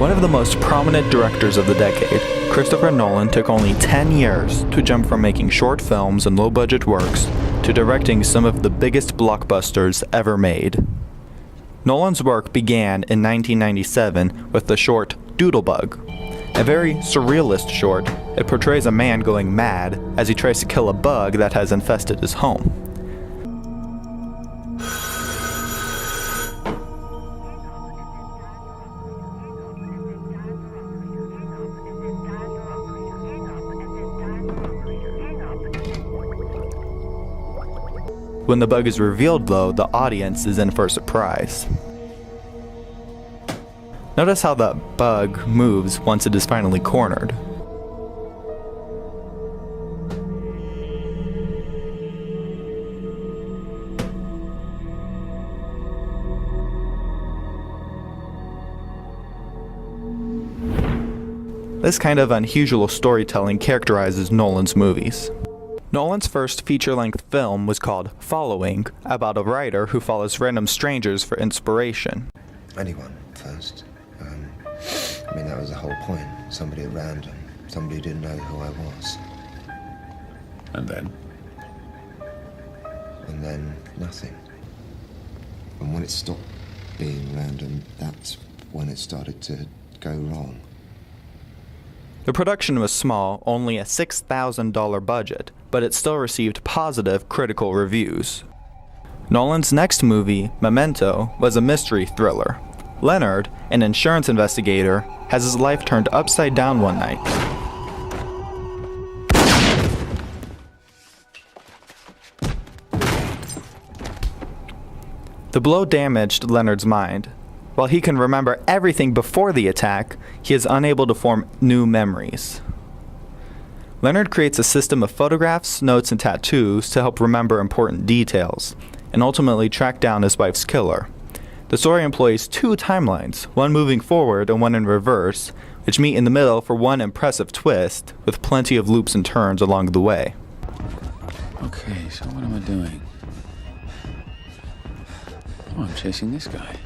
One of the most prominent directors of the decade, Christopher Nolan took only 10 years to jump from making short films and low-budget works to directing some of the biggest blockbusters ever made. Nolan's work began in 1997 with the short Doodlebug. A very surrealist short, it portrays a man going mad as he tries to kill a bug that has infested his home. When the bug is revealed, though, the audience is in for a surprise. Notice how the bug moves once it is finally cornered. This kind of unusual storytelling characterizes Nolan's movies. Nolan's first feature-length film was called Following, about a writer who follows random strangers for inspiration. Anyone first. I mean, that was the whole point. Somebody at random. Somebody who didn't know who I was. And then? And then nothing. And when it stopped being random, that's when it started to go wrong. The production was small, only a $6,000 budget, but it still received positive critical reviews. Nolan's next movie, Memento, was a mystery thriller. Leonard, an insurance investigator, has his life turned upside down one night. The blow damaged Leonard's mind. While he can remember everything before the attack, he is unable to form new memories. Leonard creates a system of photographs, notes, and tattoos to help remember important details, and ultimately track down his wife's killer. The story employs two timelines, one moving forward and one in reverse, which meet in the middle for one impressive twist, with plenty of loops and turns along the way. Okay, so what am I doing? Oh, I'm chasing this guy.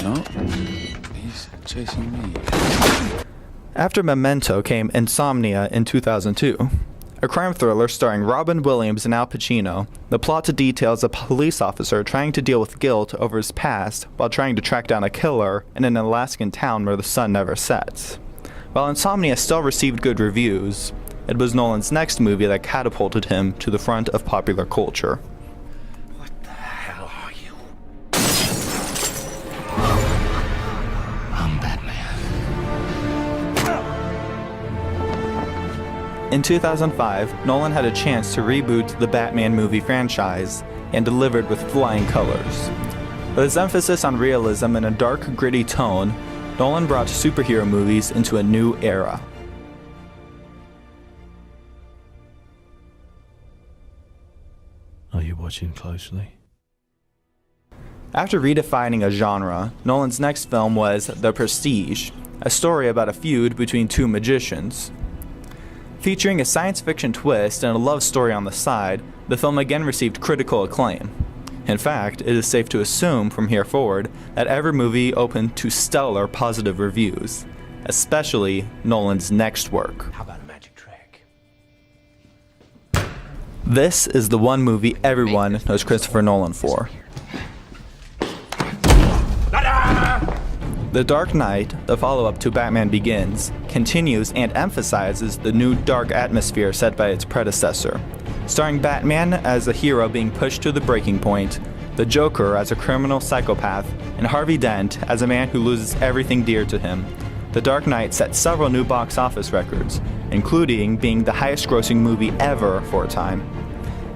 No, he's chasing me. After Memento came Insomnia in 2002. A crime thriller starring Robin Williams and Al Pacino. The plot details a police officer trying to deal with guilt over his past while trying to track down a killer in an Alaskan town where the sun never sets. While Insomnia still received good reviews, it was Nolan's next movie that catapulted him to the front of popular culture. In 2005, Nolan had a chance to reboot the Batman movie franchise and delivered with flying colors. With his emphasis on realism and a dark, gritty tone, Nolan brought superhero movies into a new era. Are you watching closely? After redefining a genre, Nolan's next film was The Prestige, a story about a feud between two magicians. Featuring a science fiction twist and a love story on the side, the film again received critical acclaim. In fact, it is safe to assume from here forward that every movie opened to stellar positive reviews, especially Nolan's next work. How about a magic trick? This is the one movie everyone knows Christopher Nolan for. The Dark Knight, the follow-up to Batman Begins, continues and emphasizes the new dark atmosphere set by its predecessor. Starring Batman as a hero being pushed to the breaking point, the Joker as a criminal psychopath, and Harvey Dent as a man who loses everything dear to him. The Dark Knight set several new box office records, including being the highest-grossing movie ever for a time.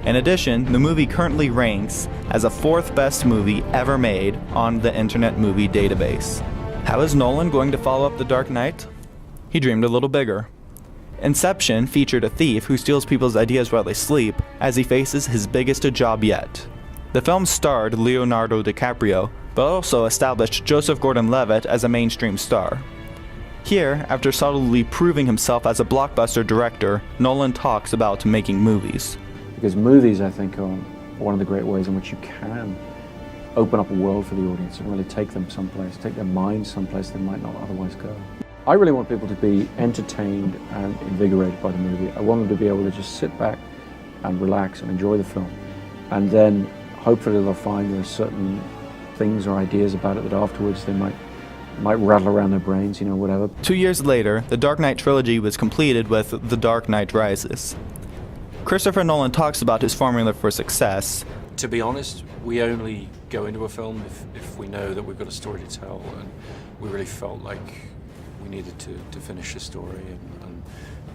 In addition, the movie currently ranks as the fourth best movie ever made on the Internet Movie Database. How is Nolan going to follow up The Dark Knight? He dreamed a little bigger. Inception featured a thief who steals people's ideas while they sleep as he faces his biggest job yet. The film starred Leonardo DiCaprio, but also established Joseph Gordon-Levitt as a mainstream star. Here, after subtly proving himself as a blockbuster director, Nolan talks about making movies. Because movies, I think, are one of the great ways in which you can open up a world for the audience and really take them someplace, take their minds someplace they might not otherwise go. I really want people to be entertained and invigorated by the movie. I want them to be able to just sit back and relax and enjoy the film. And then hopefully they'll find there are certain things or ideas about it that afterwards they might rattle around their brains, you know, whatever. 2 years later, the Dark Knight trilogy was completed with The Dark Knight Rises. Christopher Nolan talks about his formula for success. To be honest, we only go into a film if we know that we've got a story to tell, and we really felt like we needed to finish the story and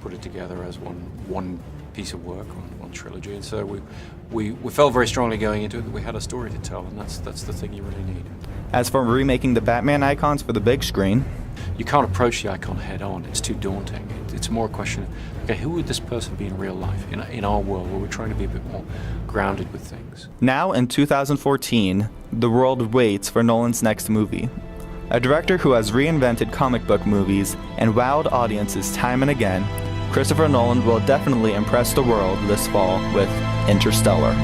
put it together as one piece of work, one trilogy. And so we felt very strongly going into it that we had a story to tell, and that's the thing you really need. As for remaking the Batman icons for the big screen, you can't approach the icon head on. It's too daunting. It's more a question of, okay, who would this person be in real life, in our world, where we're trying to be a bit more grounded with things. Now in 2014, the world waits for Nolan's next movie. A director who has reinvented comic book movies and wowed audiences time and again, Christopher Nolan will definitely impress the world this fall with Interstellar.